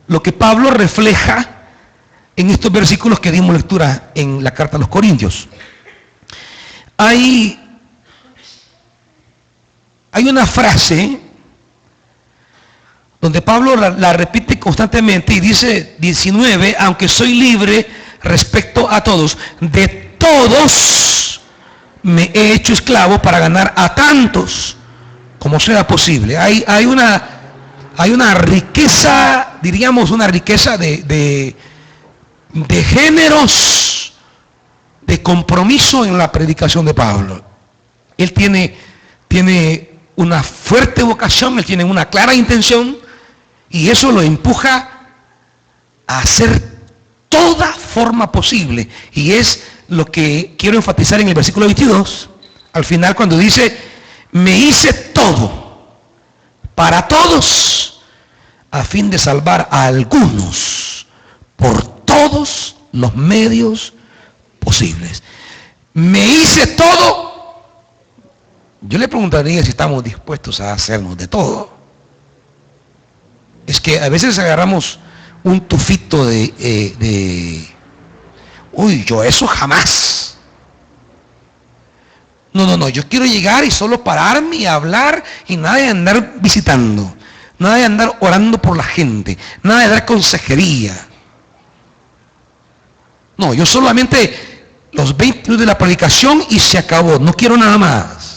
lo que Pablo refleja en estos versículos que dimos lectura en la carta a los Corintios. Hay una frase donde Pablo la repite constantemente y dice 19, aunque soy libre respecto a todos, de todos me he hecho esclavo para ganar a tantos como sea posible. Hay una riqueza, diríamos una riqueza de géneros de compromiso en la predicación de Pablo. Él tiene una fuerte vocación, él tiene una clara intención, y eso lo empuja a hacer toda forma posible. Y es lo que quiero enfatizar en el versículo 22, al final, cuando dice, me hice todo para todos, a fin de salvar a algunos por todos los medios posibles. Me hice todo. Yo le preguntaría si estamos dispuestos a hacernos de todo. Es que a veces agarramos un tufito uy, yo eso jamás. No, yo quiero llegar y solo pararme y hablar y nada de andar visitando, nada de andar orando por la gente, nada de dar consejería. No, yo solamente los 20 minutos de la predicación y se acabó, no quiero nada más.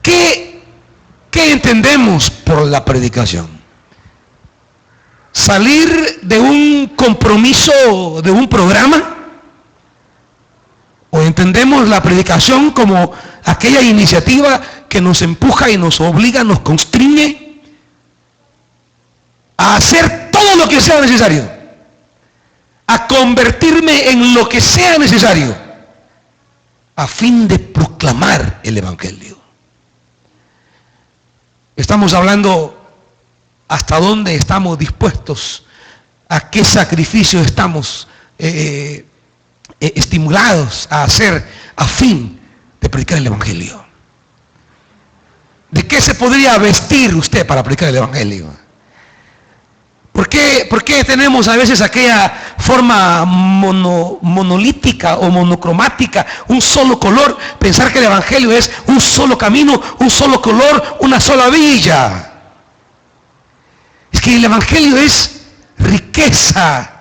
¿Qué entendemos por la predicación? ¿Salir de un compromiso, de un programa? ¿O entendemos la predicación como aquella iniciativa que nos empuja y nos obliga, nos constriñe a hacer todo lo que sea necesario, a convertirme en lo que sea necesario, a fin de proclamar el Evangelio? Estamos hablando hasta dónde estamos dispuestos, a qué sacrificio estamos estimulados a hacer a fin de predicar el Evangelio. ¿De qué se podría vestir usted para predicar el Evangelio? ¿Por qué tenemos a veces aquella forma monolítica o monocromática, un solo color? Pensar que el Evangelio es un solo camino, un solo color, una sola villa. Es que el Evangelio es riqueza,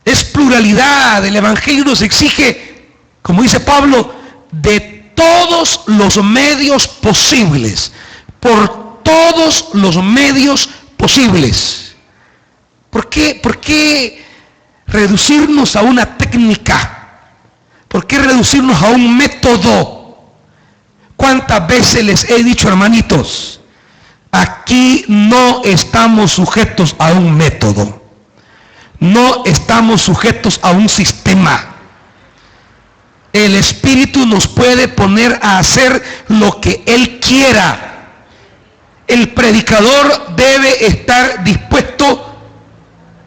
es pluralidad. El Evangelio nos exige, como dice Pablo, de todos los medios posibles, por todos los medios posibles. ¿Por qué reducirnos a una técnica? ¿Por qué reducirnos a un método? ¿Cuántas veces les he dicho, hermanitos, aquí no estamos sujetos a un método, no estamos sujetos a un sistema? El Espíritu nos puede poner a hacer lo que Él quiera. El predicador debe estar dispuesto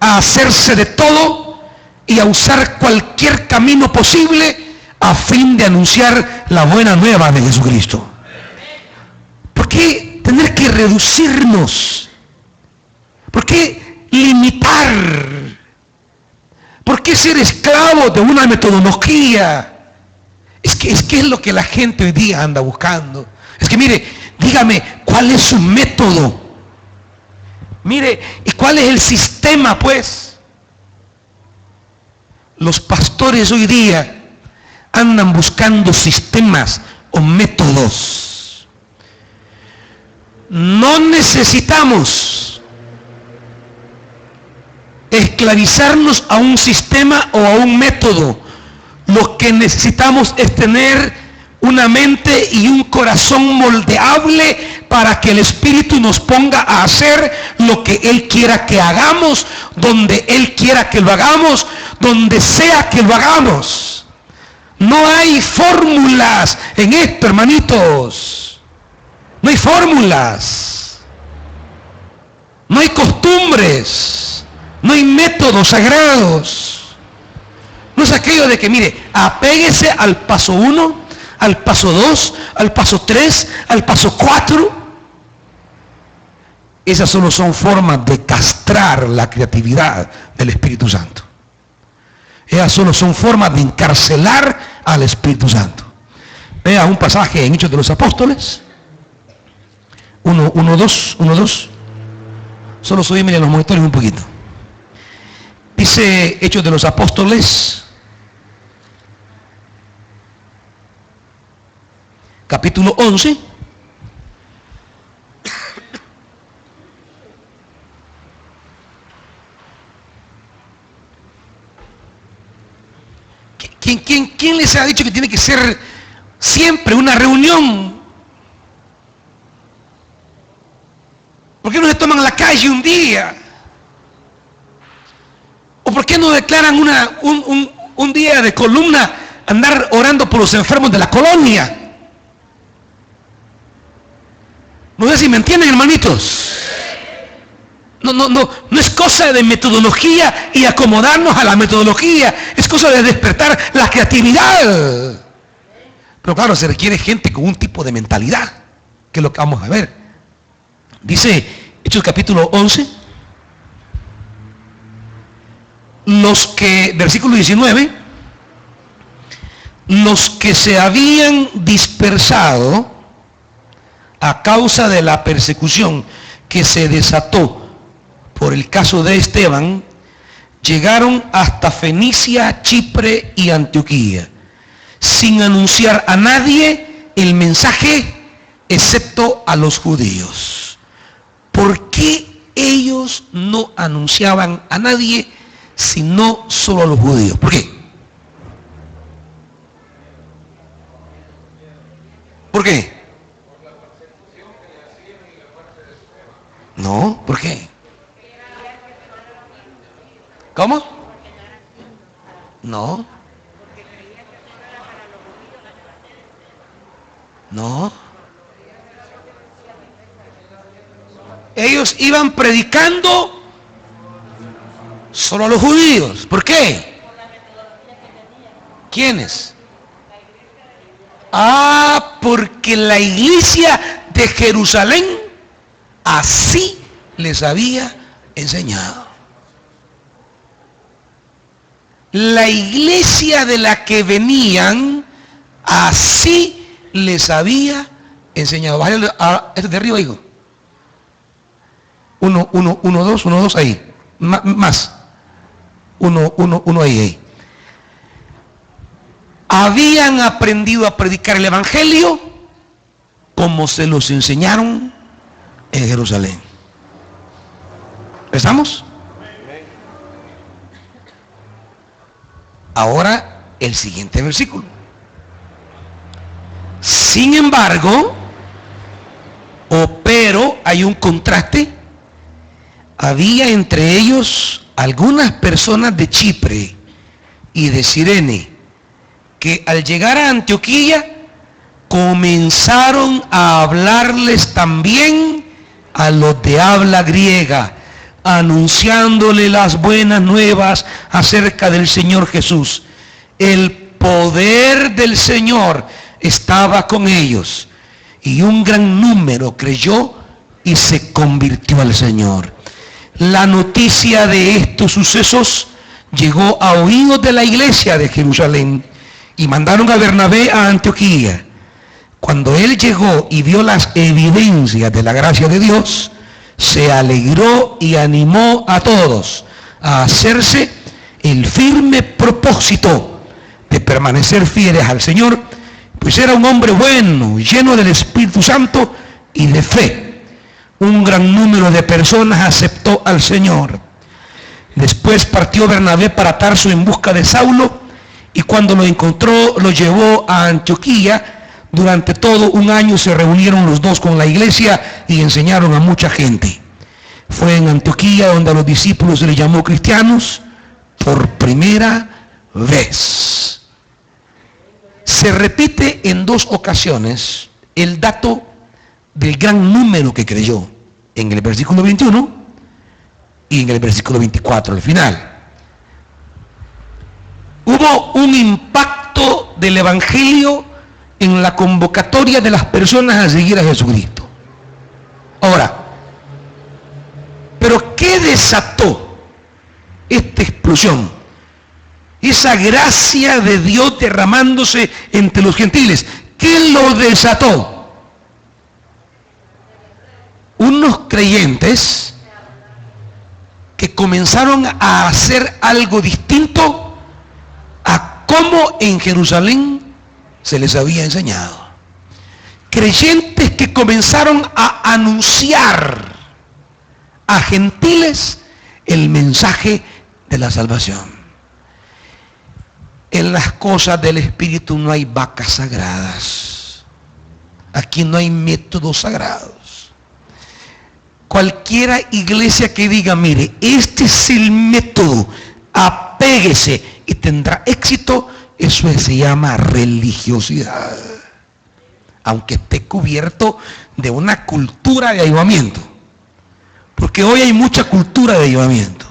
a hacerse de todo y a usar cualquier camino posible a fin de anunciar la buena nueva de Jesucristo. ¿Por qué tener que reducirnos? ¿Por qué limitar? ¿Por qué ser esclavo de una metodología? Es que es lo que la gente hoy día anda buscando. Es que mire, dígame, ¿cuál es su método? Mire, ¿y cuál es el sistema, pues? Los pastores hoy día andan buscando sistemas o métodos. No necesitamos esclavizarnos a un sistema o a un método. Lo que necesitamos es tener una mente y un corazón moldeable para que el Espíritu nos ponga a hacer lo que Él quiera que hagamos, donde Él quiera que lo hagamos, donde sea que lo hagamos. No hay fórmulas en esto, hermanitos. No hay fórmulas. No hay costumbres. No hay métodos sagrados. No es aquello de que, mire, apéguese al paso 1, al paso 2, al paso 3, al paso 4. Esas solo son formas de castrar la creatividad del Espíritu Santo. Esas solo son formas de encarcelar al Espíritu Santo. Vea un pasaje en Hechos de los Apóstoles. 1:2. Solo subíme a los monitores un poquito. Dice Hechos de los Apóstoles, capítulo 11. ¿Quién les ha dicho que tiene que ser siempre una reunión? ¿Por qué no se toman la calle un día? ¿O por qué no declaran un día de columna, andar orando por los enfermos de la colonia? No sé si me entienden, hermanitos. No es cosa de metodología y acomodarnos a la metodología. Es cosa de despertar la creatividad. Pero claro, se requiere gente con un tipo de mentalidad, que es lo que vamos a ver. Dice Hechos capítulo 11, versículo 19, los que se habían dispersado a causa de la persecución que se desató por el caso de Esteban, llegaron hasta Fenicia, Chipre y Antioquía, sin anunciar a nadie el mensaje, excepto a los judíos. ¿Por qué ellos no anunciaban a nadie, sino solo a los judíos? ¿Por qué? ¿Por qué? No, ¿por qué? ¿Cómo? No. No. Ellos iban predicando solo a los judíos. ¿Por qué? ¿Quiénes? Porque la iglesia de Jerusalén así les había enseñado. La iglesia de la que venían así les había enseñado. Bájale a este de arriba, hijo. 1:2 ahí. Más. 1 ahí. Habían aprendido a predicar el evangelio como se los enseñaron en Jerusalén. ¿Estamos? Ahora el siguiente versículo. Sin embargo, pero hay un contraste. Había entre ellos algunas personas de Chipre y de Cirene que al llegar a Antioquía comenzaron a hablarles también a los de habla griega, anunciándole las buenas nuevas acerca del Señor Jesús. El poder del Señor estaba con ellos y un gran número creyó y se convirtió al Señor. La noticia de estos sucesos llegó a oídos de la iglesia de Jerusalén y mandaron a Bernabé a Antioquía. Cuando él llegó y vio las evidencias de la gracia de Dios, se alegró y animó a todos a hacerse el firme propósito de permanecer fieles al Señor, pues era un hombre bueno, lleno del Espíritu Santo y de fe. Un gran número de personas aceptó al Señor. Después partió Bernabé para Tarso en busca de Saulo, y cuando lo encontró lo llevó a Antioquía. Durante todo un año se reunieron los dos con la iglesia y enseñaron a mucha gente. Fue en Antioquía donde a los discípulos se les llamó cristianos por primera vez. Se repite en dos ocasiones el dato del gran número que creyó, en el versículo 21 y en el versículo 24 al final. Hubo un impacto del evangelio en la convocatoria de las personas a seguir a Jesucristo. Ahora, desató esta explosión? Esa gracia de Dios derramándose entre los gentiles. ¿Qué lo desató? Unos creyentes que comenzaron a hacer algo distinto a cómo en Jerusalén se les había enseñado. Creyentes que comenzaron a anunciar a gentiles el mensaje de la salvación. En las cosas del Espíritu no hay vacas sagradas. Aquí no hay métodos sagrados. Cualquiera iglesia que diga, mire, este es el método, apéguese y tendrá éxito, eso se llama religiosidad. Aunque esté cubierto de una cultura de avivamiento. Porque hoy hay mucha cultura de avivamiento.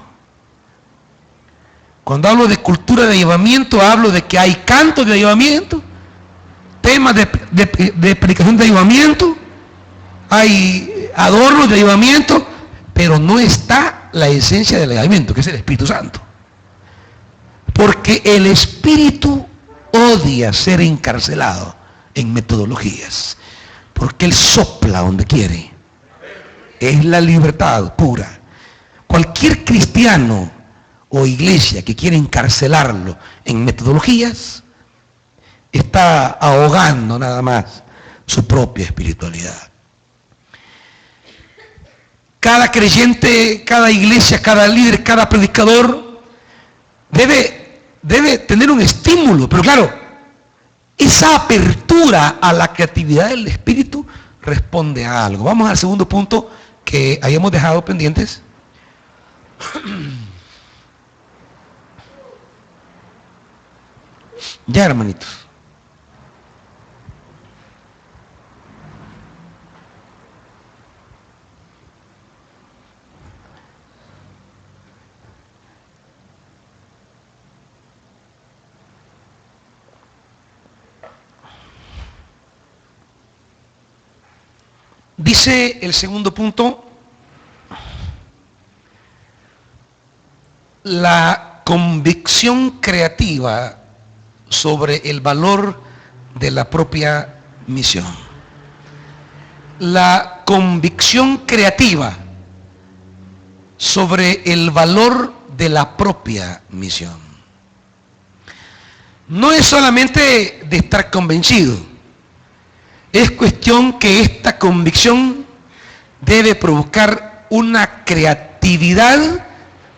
Cuando hablo de cultura de avivamiento, hablo de que hay cantos de avivamiento, temas de predicación de avivamiento, hay adornos de avivamiento, pero no está la esencia del avivamiento, que es el Espíritu Santo. Porque el Espíritu odia ser encarcelado en metodologías, porque Él sopla donde quiere. Es la libertad pura. Cualquier cristiano o iglesia que quiere encarcelarlo en metodologías está ahogando nada más su propia espiritualidad. Cada creyente, cada iglesia, cada líder, cada predicador debe tener un estímulo, pero claro, esa apertura a la creatividad del Espíritu responde a algo. Vamos al segundo punto que habíamos dejado pendientes. Ya, hermanitos. Dice el segundo punto, la convicción creativa sobre el valor de la propia misión. La convicción creativa sobre el valor de la propia misión. No es solamente de estar convencido, es cuestión que esta convicción debe provocar una creatividad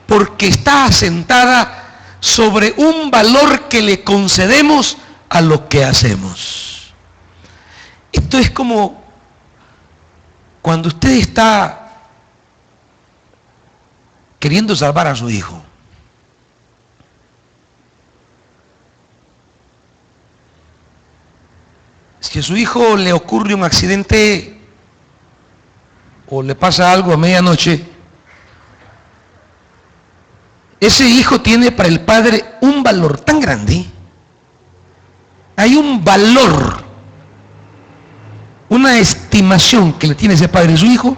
porque está asentada sobre un valor que le concedemos a lo que hacemos. Esto es como cuando usted está queriendo salvar a su hijo. Si a su hijo le ocurre un accidente o le pasa algo a medianoche, ese hijo tiene para el padre un valor tan grande. Hay un valor, una estimación que le tiene ese padre a su hijo,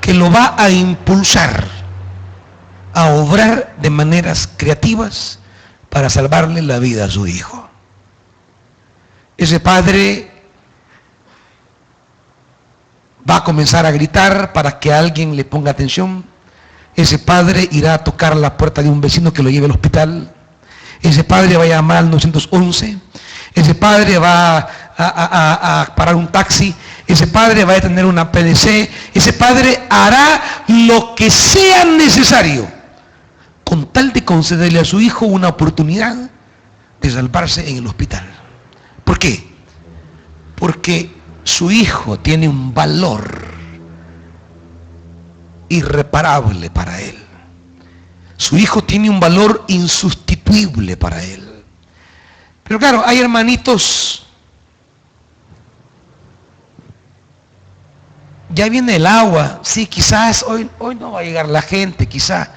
que lo va a impulsar a obrar de maneras creativas para salvarle la vida a su hijo. Ese padre va a comenzar a gritar para que alguien le ponga atención. Ese padre irá a tocar la puerta de un vecino que lo lleve al hospital. Ese padre va a llamar al 911. Ese padre va a parar un taxi. Ese padre va a detener una PDC. Ese padre hará lo que sea necesario con tal de concederle a su hijo una oportunidad de salvarse en el hospital. ¿Por qué? Porque su hijo tiene un valor irreparable para él. Su hijo tiene un valor insustituible para él. Pero claro, hay hermanitos, ya viene el agua, sí, quizás hoy no va a llegar la gente, quizás.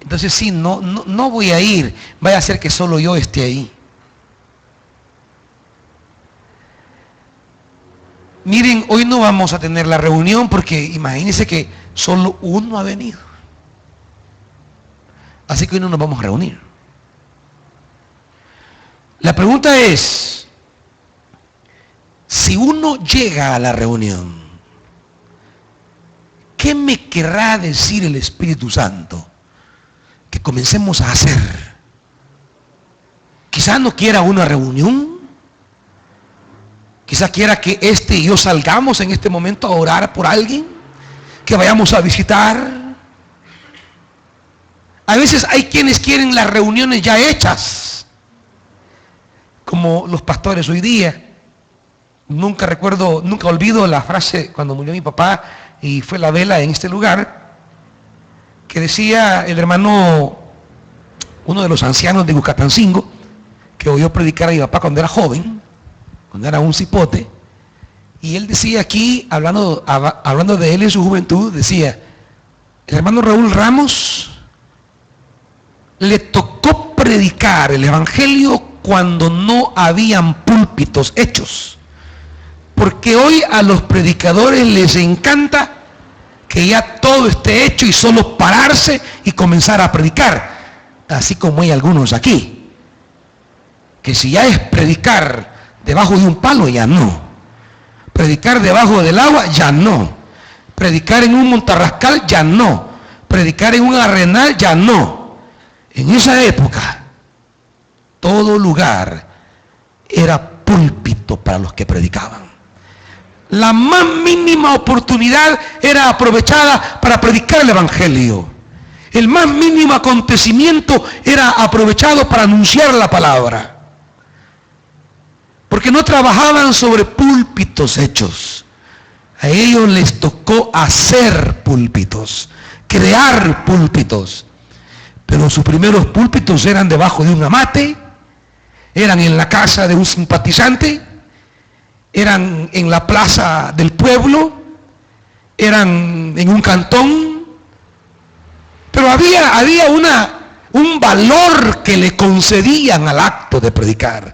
Entonces sí, no voy a ir, vaya a ser que solo yo esté ahí. Miren, hoy no vamos a tener la reunión porque imagínense que solo uno ha venido. Así que hoy no nos vamos a reunir. La pregunta es, si uno llega a la reunión, ¿qué me querrá decir el Espíritu Santo que comencemos a hacer? Quizás no quiera una reunión. Quizás quiera que y yo salgamos en este momento a orar por alguien, que vayamos a visitar. A veces hay quienes quieren las reuniones ya hechas, como los pastores hoy día. Nunca olvido la frase cuando murió mi papá y fue la vela en este lugar, que decía el hermano, uno de los ancianos de Yucatancingo, que oyó predicar a mi papá cuando era joven, cuando era un cipote, y él decía aquí, hablando de él en su juventud, decía, el hermano Raúl Ramos le tocó predicar el evangelio cuando no habían púlpitos hechos, porque hoy a los predicadores les encanta que ya todo esté hecho y solo pararse y comenzar a predicar, así como hay algunos aquí, que si ya es predicar debajo de un palo, ya no, predicar debajo del agua, ya no, predicar en un montarrascal, ya no, predicar en un arenal, ya no. En esa época, todo lugar era púlpito para los que predicaban. La más mínima oportunidad era aprovechada para predicar el evangelio. El más mínimo acontecimiento era aprovechado para anunciar la palabra. Porque no trabajaban sobre púlpitos hechos. A ellos les tocó hacer púlpitos, crear púlpitos. Pero sus primeros púlpitos eran debajo de un amate, eran en la casa de un simpatizante, eran en la plaza del pueblo, eran en un cantón. Pero había un valor que le concedían al acto de predicar.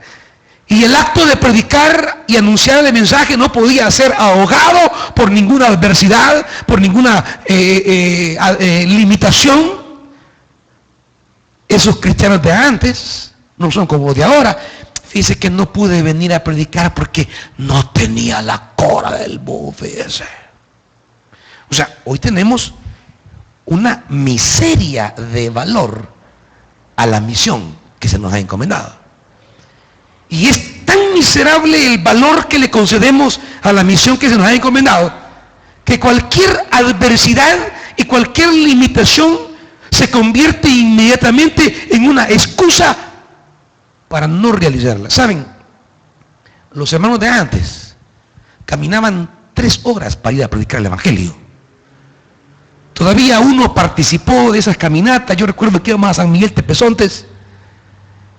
Y el acto de predicar y anunciar el mensaje no podía ser ahogado por ninguna adversidad, por ninguna limitación. Esos cristianos de antes no son como los de ahora. Fíjese que no pude venir a predicar porque no tenía la cora del búho, fíjese. O sea, hoy tenemos una miseria de valor a la misión que se nos ha encomendado. Y es tan miserable el valor que le concedemos a la misión que se nos ha encomendado, que cualquier adversidad y cualquier limitación se convierte inmediatamente en una excusa para no realizarla. ¿Saben? Los hermanos de antes caminaban 3 horas para ir a predicar el evangelio. Todavía uno participó de esas caminatas. Yo recuerdo que íbamos a San Miguel Tepezontes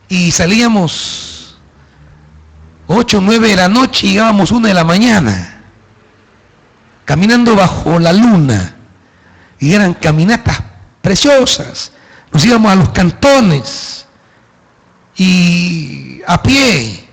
y salíamos 8 o 9 de la noche y llegábamos 1 de la mañana, caminando bajo la luna, y eran caminatas preciosas. Nos íbamos a los cantones y a pie.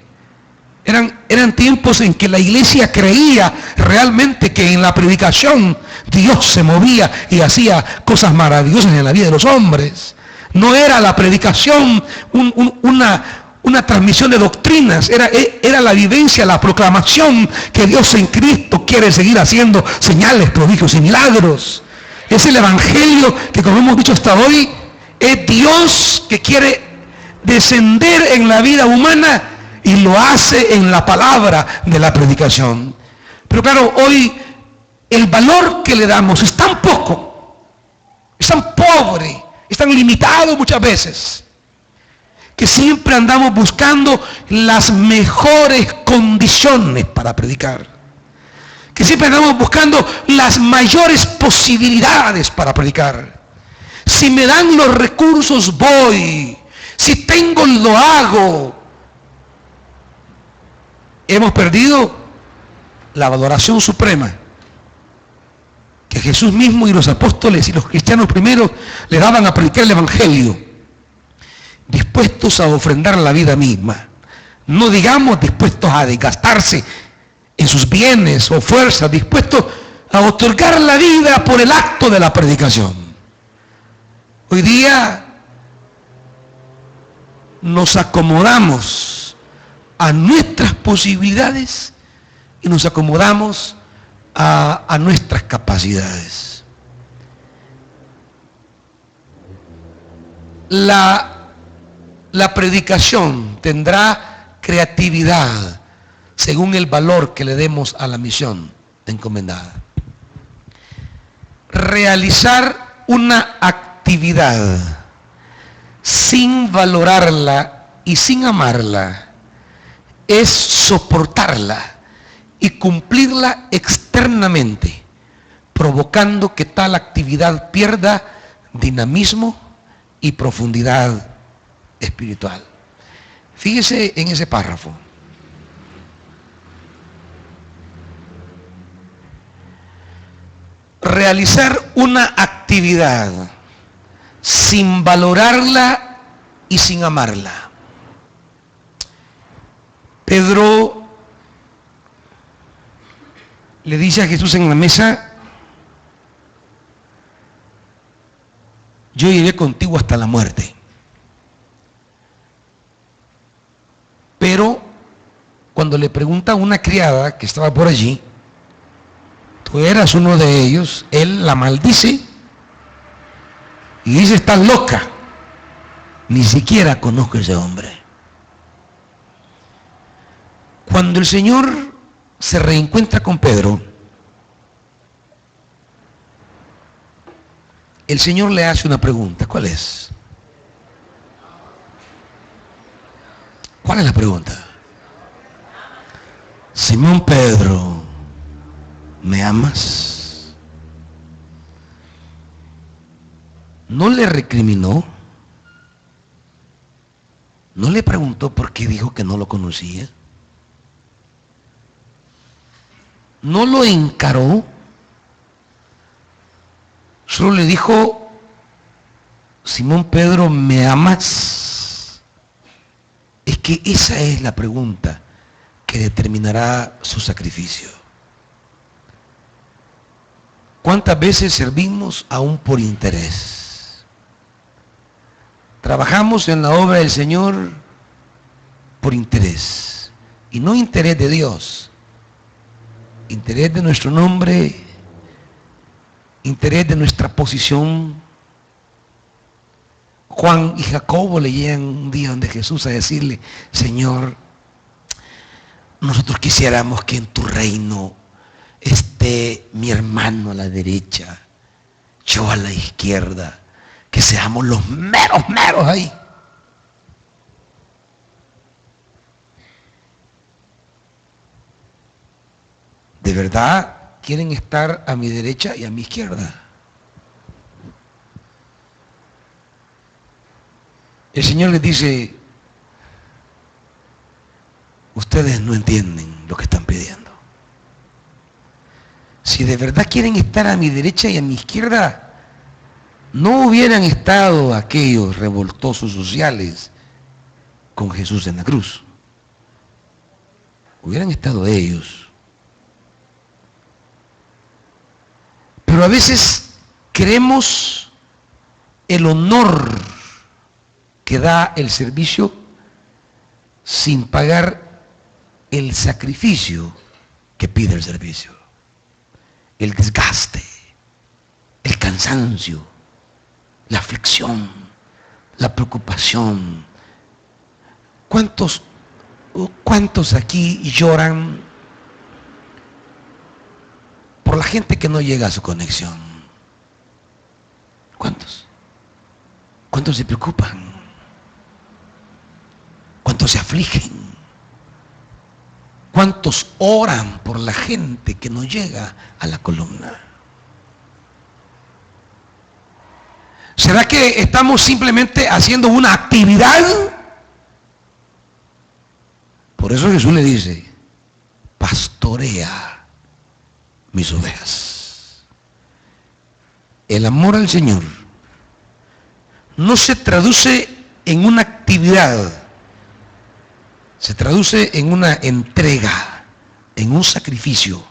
Eran tiempos en que la iglesia creía realmente que en la predicación Dios se movía y hacía cosas maravillosas en la vida de los hombres. No era la predicación una transmisión de doctrinas, era la vivencia, la proclamación que Dios en Cristo quiere seguir haciendo señales, prodigios y milagros. Es el evangelio que, como hemos dicho hasta hoy, es Dios que quiere descender en la vida humana y lo hace en la palabra de la predicación. Pero claro, hoy el valor que le damos es tan poco, es tan pobre, es tan limitado muchas veces, que siempre andamos buscando las mejores condiciones para predicar, que siempre andamos buscando las mayores posibilidades para predicar. Si me dan los recursos, voy. Si tengo, lo hago. Hemos perdido la valoración suprema que Jesús mismo y los apóstoles y los cristianos primeros le daban a predicar el evangelio, dispuestos a ofrendar la vida misma. No digamos dispuestos a desgastarse en sus bienes o fuerzas, dispuestos a otorgar la vida por el acto de la predicación. Hoy día nos acomodamos a nuestras posibilidades y nos acomodamos a nuestras capacidades. La predicación tendrá creatividad según el valor que le demos a la misión encomendada. Realizar una actividad sin valorarla y sin amarla es soportarla y cumplirla externamente, provocando que tal actividad pierda dinamismo y profundidad espiritual. Fíjese en ese párrafo. Realizar una actividad sin valorarla y sin amarla. Pedro le dice a Jesús en la mesa: yo iré contigo hasta la muerte. Pero cuando le pregunta a una criada que estaba por allí, tú eras uno de ellos, él la maldice y dice: estás loca, ni siquiera conozco a ese hombre. Cuando el Señor se reencuentra con Pedro, el Señor le hace una pregunta. ¿Cuál es? ¿Cuál es la pregunta? Simón Pedro, ¿me amas? No le recriminó, no le preguntó por qué dijo que no lo conocía, no lo encaró, solo le dijo: Simón Pedro, ¿me amas? Es que esa es la pregunta que determinará su sacrificio. ¿Cuántas veces servimos aún por interés? Trabajamos en la obra del Señor por interés, y no interés de Dios, interés de nuestro nombre, interés de nuestra posición. Juan y Jacobo le llegan un día donde Jesús a decirle: Señor, nosotros quisiéramos que en tu reino esté mi hermano a la derecha, yo a la izquierda, que seamos los meros ahí. ¿De verdad quieren estar a mi derecha y a mi izquierda? El Señor les dice: ustedes no entienden lo que están pidiendo. Si de verdad quieren estar a mi derecha y a mi izquierda, no hubieran estado aquellos revoltosos sociales con Jesús en la cruz. Hubieran estado ellos. Pero a veces queremos el honor que da el servicio sin pagar el sacrificio que pide el servicio. El desgaste, el cansancio, la aflicción, la preocupación. ¿Cuántos aquí lloran por la gente que no llega a su conexión? ¿Cuántos? ¿Cuántos se preocupan? ¿Cuántos se afligen? ¿Cuántos oran por la gente que no llega a la columna? ¿Será que estamos simplemente haciendo una actividad? Por eso Jesús le dice: pastorea mis ovejas. El amor al Señor no se traduce en una actividad, se traduce en una entrega, en un sacrificio.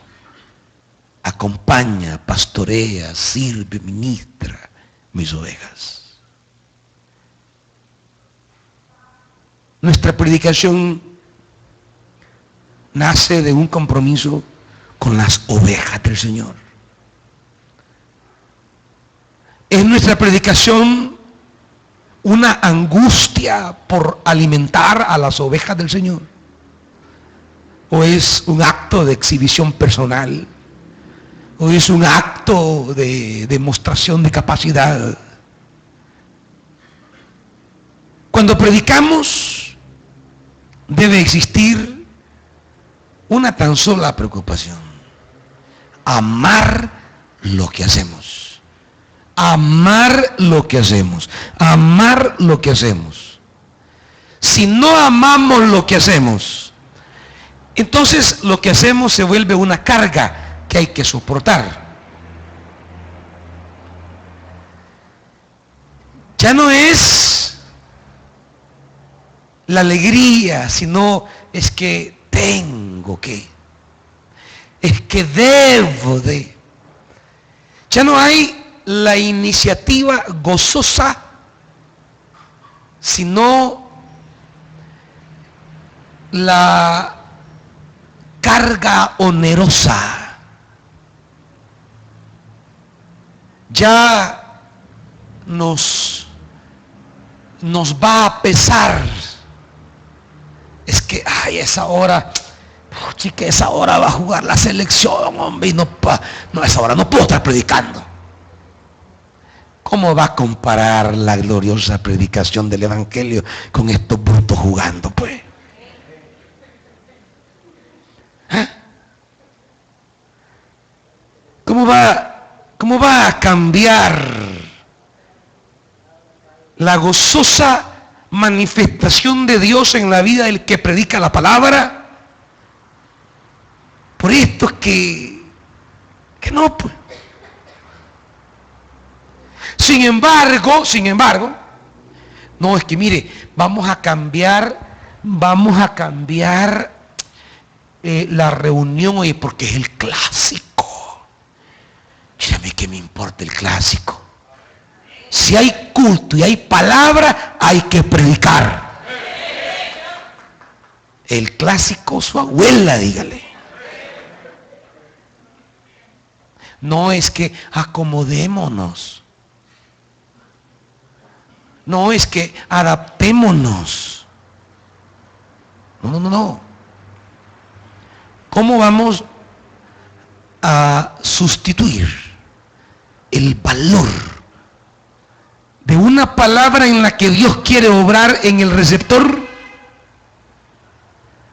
Acompaña, pastorea, sirve, ministra mis ovejas. Nuestra predicación nace de un compromiso con las ovejas del Señor. ¿Es nuestra predicación una angustia por alimentar a las ovejas del Señor? ¿O es un acto de exhibición personal? ¿O es un acto de demostración de capacidad? Cuando predicamos, debe existir una tan sola preocupación: amar lo que hacemos. Amar lo que hacemos. Amar lo que hacemos. Si no amamos lo que hacemos, entonces lo que hacemos se vuelve una carga que hay que soportar. Ya no es la alegría, sino es que tengo que, es que debo de. Ya no hay la iniciativa gozosa, sino la carga onerosa. Ya nos va a pesar. Es que, ay, esa hora, chica, esa hora va a jugar la selección, hombre, y no, esa hora no puedo estar predicando. ¿Cómo va a comparar la gloriosa predicación del Evangelio con estos brutos jugando, pues? ¿Eh? ¿Cómo va a cambiar la gozosa manifestación de Dios en la vida del que predica la palabra por esto que no, pues? Sin embargo, no, es que mire, vamos a cambiar la reunión hoy porque es el clásico. Mírame, ¿qué me importa el clásico? Si hay culto y hay palabra, hay que predicar. El clásico, su abuela, dígale. No es que acomodémonos. No es que adaptémonos. No. ¿Cómo vamos a sustituir el valor de una palabra en la que Dios quiere obrar en el receptor,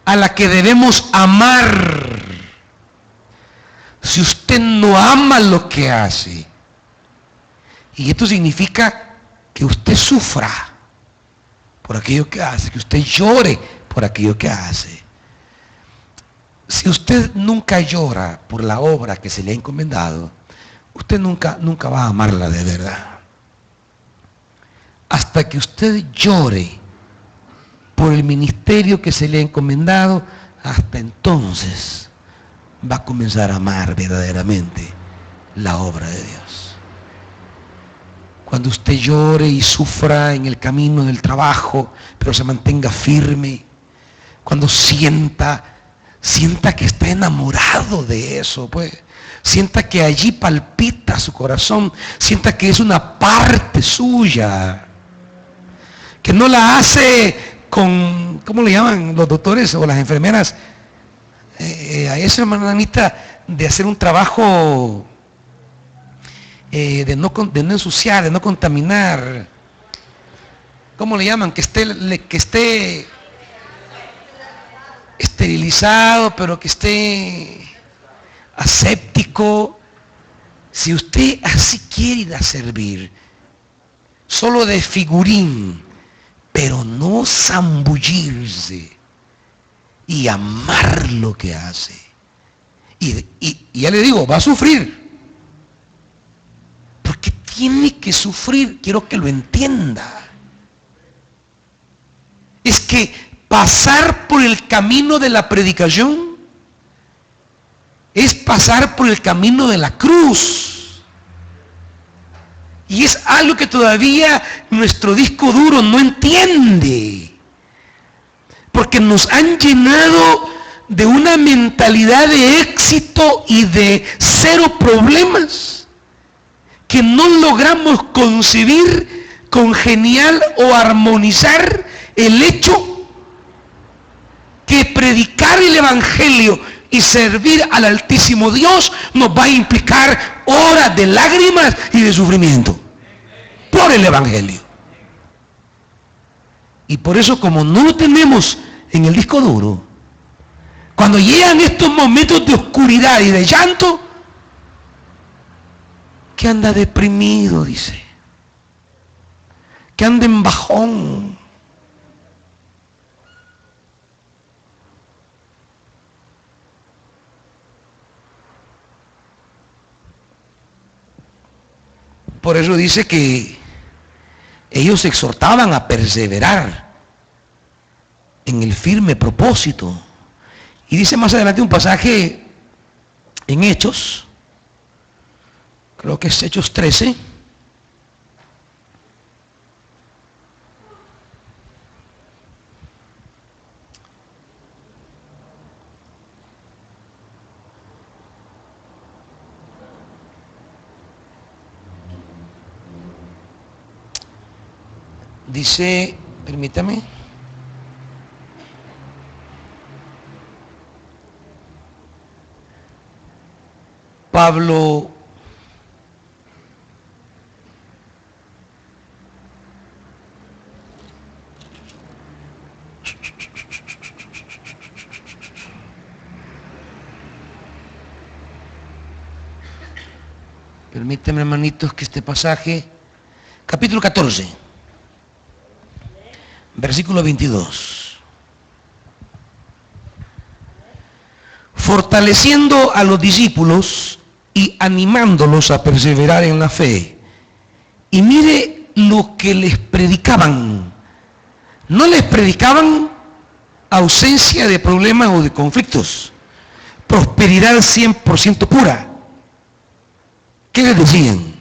a la que debemos amar? Si usted no ama lo que hace, y esto significa que usted sufra por aquello que hace, que usted llore por aquello que hace. Si usted nunca llora por la obra que se le ha encomendado, usted nunca va a amarla de verdad. Hasta que usted llore por el ministerio que se le ha encomendado, hasta entonces va a comenzar a amar verdaderamente la obra de Dios. Cuando usted llore y sufra en el camino del trabajo, pero se mantenga firme. Cuando sienta que está enamorado de eso, pues. Sienta que allí palpita su corazón. Sienta que es una parte suya. Que no la hace con, ¿cómo le llaman los doctores o las enfermeras? A esa hermanita de hacer un trabajo de no ensuciar, de no contaminar. ¿Cómo le llaman? Que esté esterilizado, pero que esté aséptico. Si usted así quiere ir a servir, solo de figurín, pero no zambullirse y amar lo que hace, y ya le digo, va a sufrir. Porque tiene que sufrir, quiero que lo entienda. Es que pasar por el camino de la predicación es pasar por el camino de la cruz. Y es algo que todavía nuestro disco duro no entiende. porque nos han llenado de una mentalidad de éxito y de cero problemas, que no logramos concebir, congeniar o armonizar el hecho que predicar el Evangelio y servir al Altísimo Dios nos va a implicar horas de lágrimas y de sufrimiento por el Evangelio. Y por eso, como no lo tenemos en el disco duro, cuando llegan estos momentos de oscuridad y de llanto, que anda deprimido, dice, que anda en bajón. Por eso dice que ellos exhortaban a perseverar en el firme propósito. Y dice más adelante un pasaje en Hechos, creo que es Hechos 13, dice, permítame, Pablo permíteme, hermanitos, que este pasaje, capítulo 14, versículo 22. Fortaleciendo a los discípulos y animándolos a perseverar en la fe. Y mire lo que les predicaban. No les predicaban ausencia de problemas o de conflictos. Prosperidad 100% pura. ¿Qué les decían?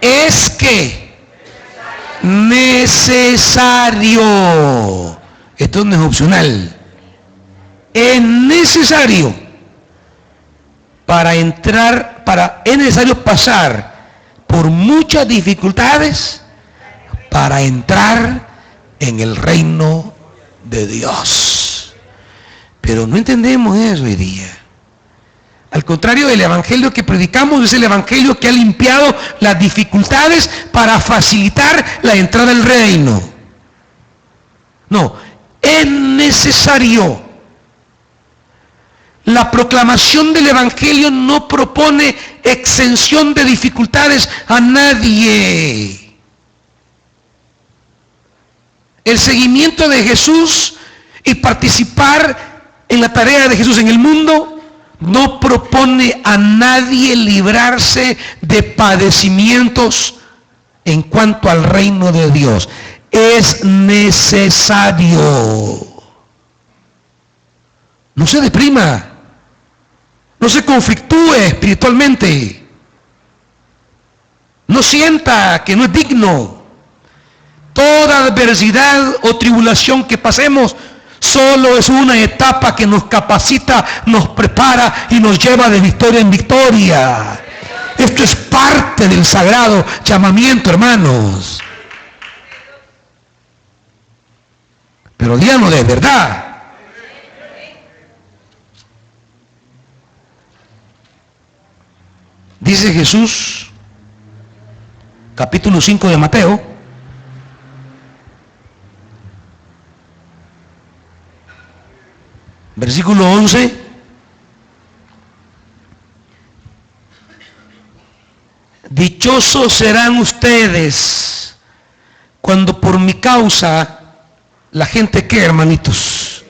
Es que necesario. Esto no es opcional. Es necesario es necesario pasar por muchas dificultades para entrar en el reino de Dios. Pero no entendemos eso hoy día. Al contrario, el evangelio que predicamos es el evangelio que ha limpiado las dificultades para facilitar la entrada al reino. No, es necesario. La proclamación del evangelio no propone exención de dificultades a nadie. El seguimiento de Jesús y participar en la tarea de Jesús en el mundo no propone a nadie librarse de padecimientos en cuanto al reino de Dios. Es necesario. No se deprima. No se conflictúe espiritualmente. No sienta que no es digno. Toda adversidad o tribulación que pasemos solo es una etapa que nos capacita, nos prepara y nos lleva de victoria en victoria. Esto es parte del sagrado llamamiento, hermanos. Pero díganlo de verdad. Dice Jesús, capítulo 5 de Mateo, versículo 11, dichosos serán ustedes cuando por mi causa la gente, ¿qué, hermanitos?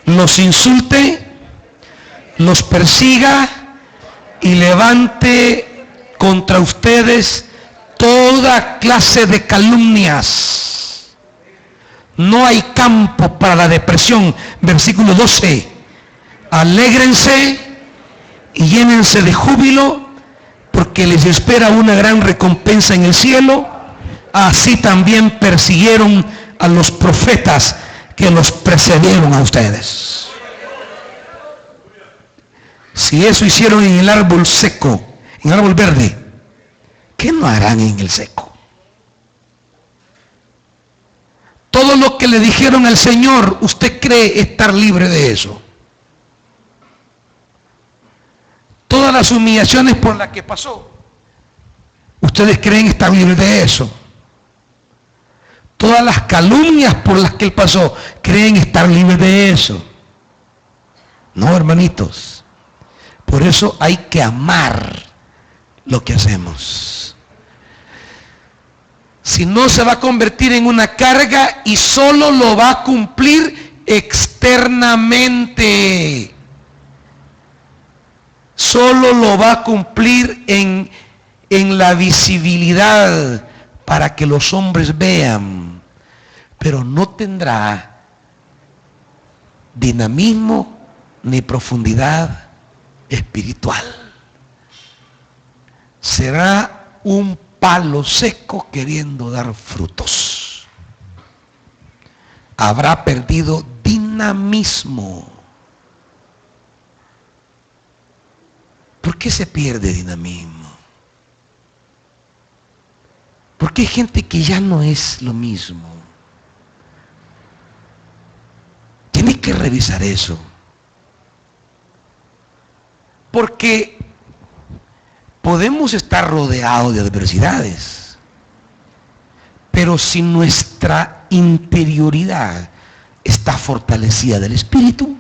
Los insulte, los persiga y levante contra ustedes toda clase de calumnias. No hay campo para la depresión. Versículo 12. Alégrense y llénense de júbilo, porque les espera una gran recompensa en el cielo. Así también persiguieron a los profetas que los precedieron a ustedes. Si eso hicieron en el árbol seco, en el árbol verde, ¿qué no harán en el seco? Todo lo que le dijeron al Señor, ¿usted cree estar libre de eso? Todas las humillaciones por las que pasó, ¿ustedes creen estar libres de eso? Todas las calumnias por las que él pasó, ¿creen estar libres de eso? No, hermanitos. Por eso hay que amar lo que hacemos. Si no, se va a convertir en una carga y solo lo va a cumplir externamente. Solo lo va a cumplir en la visibilidad para que los hombres vean, pero no tendrá dinamismo ni profundidad espiritual. Será un palo seco queriendo dar frutos. Habrá perdido dinamismo. ¿Por qué se pierde dinamismo? Porque hay gente que ya no es lo mismo. Tienes que revisar eso. Porque podemos estar rodeados de adversidades, pero si nuestra interioridad está fortalecida del Espíritu,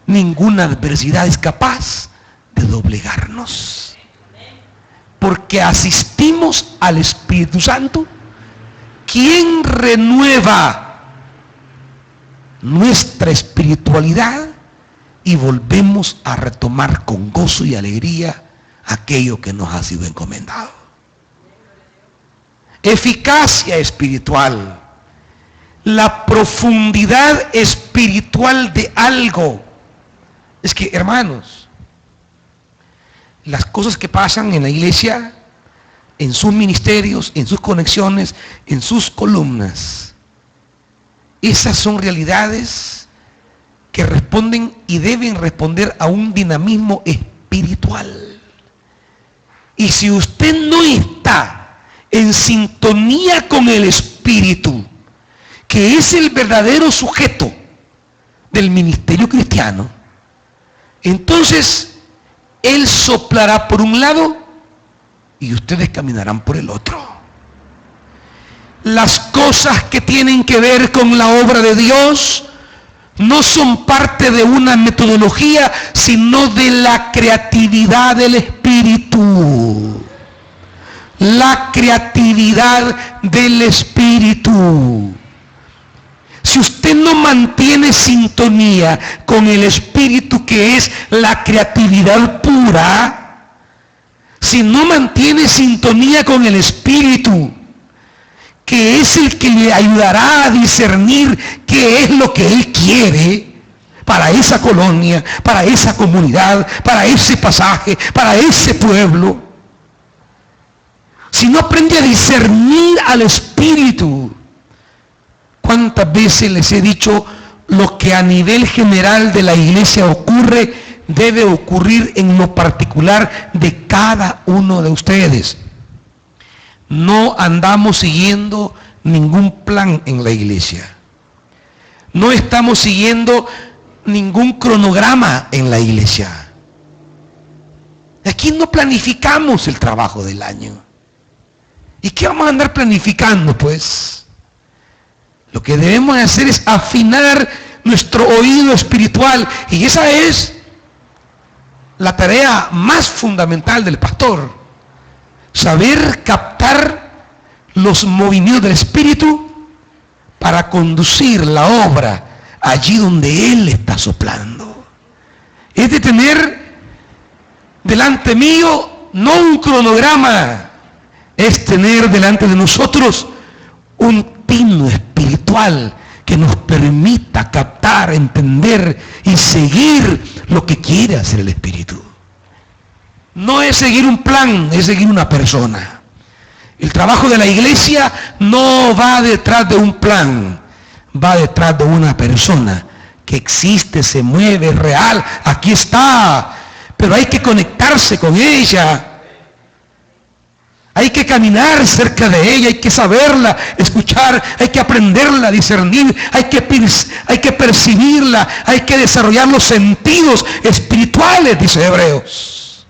ninguna adversidad es capaz de doblegarnos. Porque asistimos al Espíritu Santo, quien renueva nuestra espiritualidad, y volvemos a retomar con gozo y alegría aquello que nos ha sido encomendado. Eficacia espiritual, la profundidad espiritual de algo. Es que, hermanos, las cosas que pasan en la iglesia, en sus ministerios, en sus conexiones, en sus columnas, esas son realidades que responden y deben responder a un dinamismo espiritual. Y si usted no está en sintonía con el Espíritu, que es el verdadero sujeto del ministerio cristiano, entonces Él soplará por un lado y ustedes caminarán por el otro. Las cosas que tienen que ver con la obra de Dios no son parte de una metodología, sino de la creatividad del Espíritu. La creatividad del Espíritu. Si usted no mantiene sintonía con el Espíritu, que es la creatividad pura, si no mantiene sintonía con el Espíritu, que es el que le ayudará a discernir qué es lo que Él quiere para esa colonia, para esa comunidad, para ese pasaje, para ese pueblo. Si no aprende a discernir al Espíritu, ¿cuántas veces les he dicho lo que a nivel general de la iglesia ocurre, debe ocurrir en lo particular de cada uno de ustedes? No andamos siguiendo ningún plan en la iglesia. No estamos siguiendo ningún cronograma en la iglesia. Aquí no planificamos el trabajo del año. ¿Y qué vamos a andar planificando, pues? Lo que debemos hacer es afinar nuestro oído espiritual. Y esa es la tarea más fundamental del pastor. Saber captar los movimientos del Espíritu para conducir la obra allí donde Él está soplando. Es de tener delante mío no un cronograma, es tener delante de nosotros un tino espiritual que nos permita captar, entender y seguir lo que quiere hacer el Espíritu. No es seguir un plan, es seguir una persona. El trabajo de la iglesia no va detrás de un plan, va detrás de una persona que existe, se mueve, es real, aquí está, pero hay que conectarse con ella. Hay que caminar cerca de ella, hay que saberla, escuchar, hay que aprenderla, discernir, hay que percibirla, hay que desarrollar los sentidos espirituales, dice Hebreos.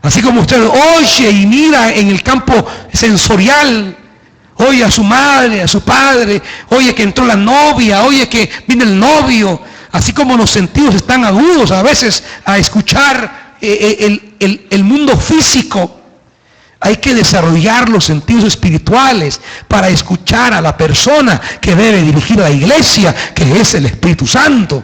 Así como usted oye y mira en el campo sensorial, oye a su madre, a su padre, oye que entró la novia, oye que viene el novio, así como los sentidos están agudos a veces a escuchar el mundo físico. Hay que desarrollar los sentidos espirituales para escuchar a la persona que debe dirigir a la iglesia, que es el Espíritu Santo.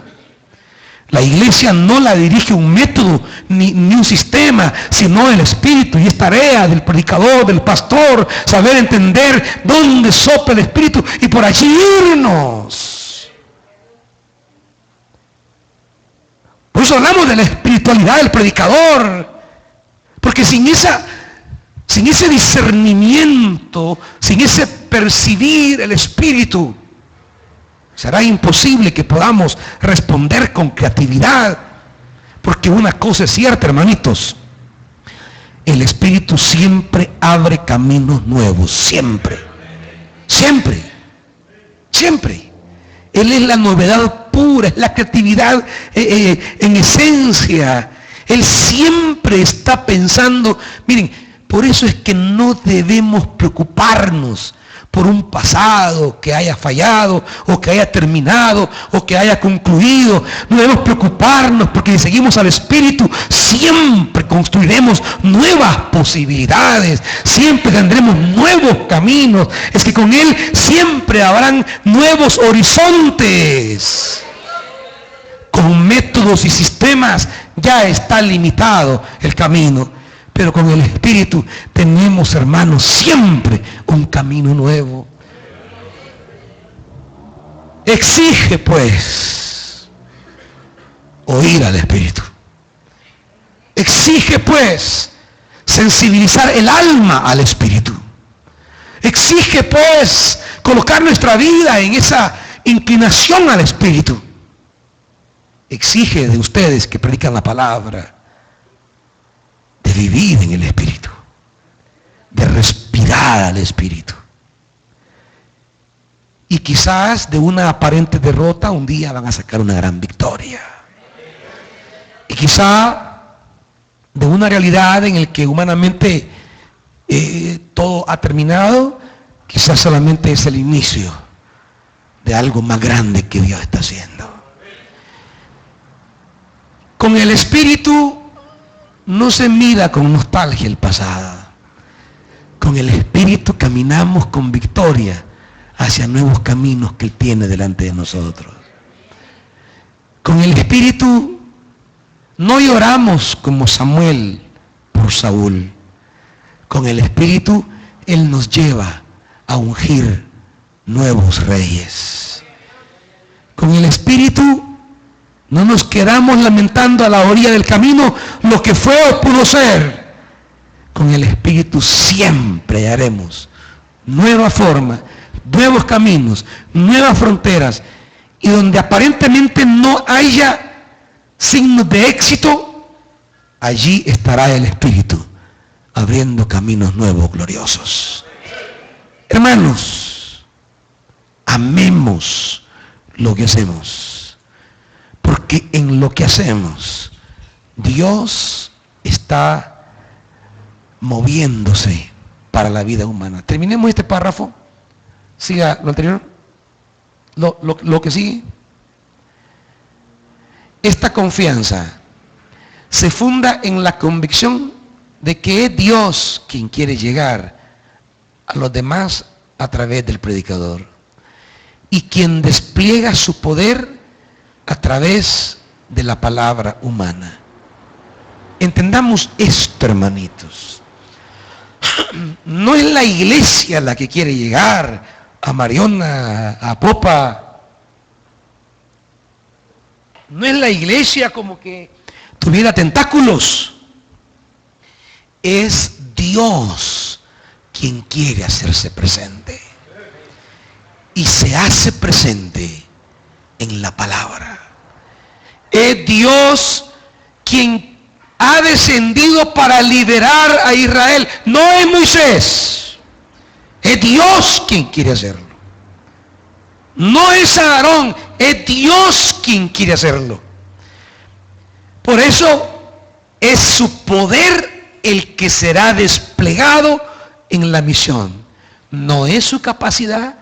La iglesia no la dirige un método ni un sistema, sino el Espíritu. Y es tarea del predicador, del pastor, saber entender dónde sopla el Espíritu y por allí irnos. Por eso hablamos de la espiritualidad del predicador. Porque sin ese discernimiento, sin ese percibir el Espíritu, será imposible que podamos responder con creatividad. Porque una cosa es cierta, hermanitos, el Espíritu siempre abre caminos nuevos, siempre, siempre, siempre. Él es la novedad pura, es la creatividad en esencia. Él siempre está pensando, miren, por eso es que no debemos preocuparnos por un pasado que haya fallado, o que haya terminado, o que haya concluido. No debemos preocuparnos, porque si seguimos al Espíritu, siempre construiremos nuevas posibilidades, siempre tendremos nuevos caminos. Es que con Él siempre habrán nuevos horizontes. Con métodos y sistemas ya está limitado el camino. Pero con el Espíritu tenemos, hermanos, siempre un camino nuevo. Exige, pues, oír al Espíritu. Exige, pues, sensibilizar el alma al Espíritu. Exige, pues, colocar nuestra vida en esa inclinación al Espíritu. Exige de ustedes que predican la palabra, de vivir en el Espíritu, de respirar al Espíritu. Y quizás de una aparente derrota un día van a sacar una gran victoria. Y quizá de una realidad en la que humanamente todo ha terminado, quizás solamente es el inicio de algo más grande que Dios está haciendo. Con el Espíritu no se mira con nostalgia el pasado. Con el Espíritu caminamos con victoria hacia nuevos caminos que Él tiene delante de nosotros. Con el Espíritu no lloramos como Samuel por Saúl. Con el Espíritu Él nos lleva a ungir nuevos reyes. Con el Espíritu no nos quedamos lamentando a la orilla del camino lo que fue o pudo ser. Con el Espíritu siempre haremos nueva forma, nuevos caminos, nuevas fronteras. Y donde aparentemente no haya signos de éxito, allí estará el Espíritu abriendo caminos nuevos, gloriosos. Hermanos, amemos lo que hacemos. Porque en lo que hacemos, Dios está moviéndose para la vida humana. Terminemos este párrafo. Siga lo anterior. Lo que sigue. Esta confianza se funda en la convicción de que es Dios quien quiere llegar a los demás a través del predicador. Y quien despliega su poder a través de la palabra humana. Entendamos esto, hermanitos. No es la iglesia la que quiere llegar a Mariona, a Popa. No es la iglesia como que tuviera tentáculos. Es Dios quien quiere hacerse presente. Y se hace presente en la palabra. Es Dios quien ha descendido para liberar a Israel. No es Moisés. Es Dios quien quiere hacerlo. No es Aarón. Es Dios quien quiere hacerlo. Por eso es su poder el que será desplegado en la misión. No es su capacidad,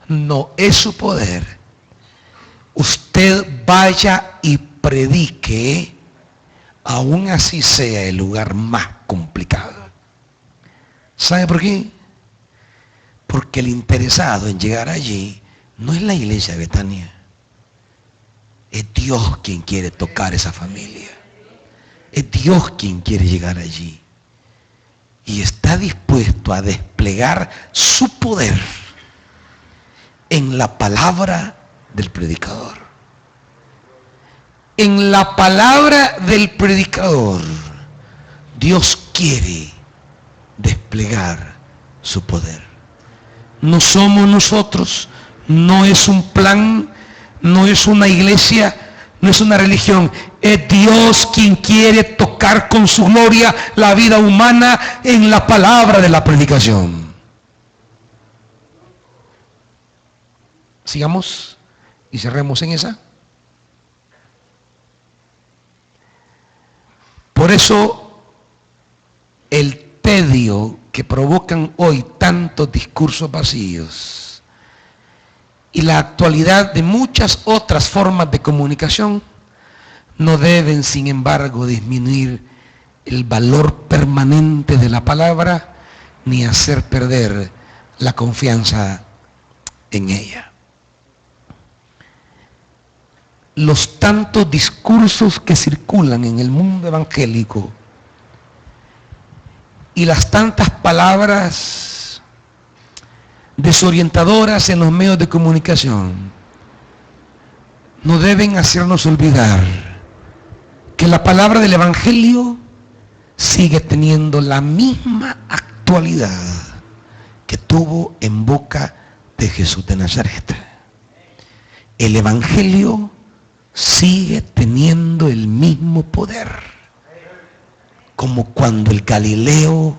no es su poder. Usted vaya y predique, aún así sea el lugar más complicado. ¿Sabe por qué? Porque el interesado en llegar allí no es la iglesia de Betania. Es Dios quien quiere tocar esa familia. Es Dios quien quiere llegar allí. Y está dispuesto a desplegar su poder en la palabra del predicador. En la palabra del predicador, Dios quiere desplegar su poder. No somos nosotros, no es un plan, no es una iglesia, no es una religión. Es Dios quien quiere tocar con su gloria la vida humana en la palabra de la predicación. Sigamos y cerremos en esa. Por eso el tedio que provocan hoy tantos discursos vacíos y la actualidad de muchas otras formas de comunicación no deben, sin embargo, disminuir el valor permanente de la palabra ni hacer perder la confianza en ella. Los tantos discursos que circulan en el mundo evangélico y las tantas palabras desorientadoras en los medios de comunicación no deben hacernos olvidar que la palabra del Evangelio sigue teniendo la misma actualidad que tuvo en boca de Jesús de Nazaret. El Evangelio sigue teniendo el mismo poder como cuando el Galileo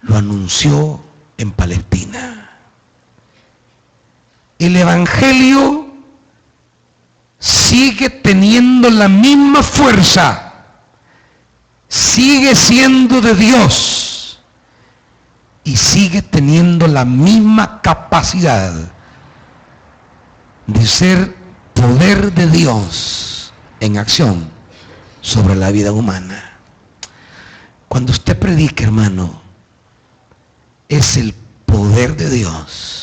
lo anunció en Palestina. El Evangelio sigue teniendo la misma fuerza, sigue siendo de Dios y sigue teniendo la misma capacidad de ser poder de Dios en acción sobre la vida humana. Cuando usted predica, hermano, es el poder de Dios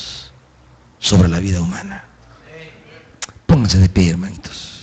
sobre la vida humana. Pónganse de pie, hermanitos.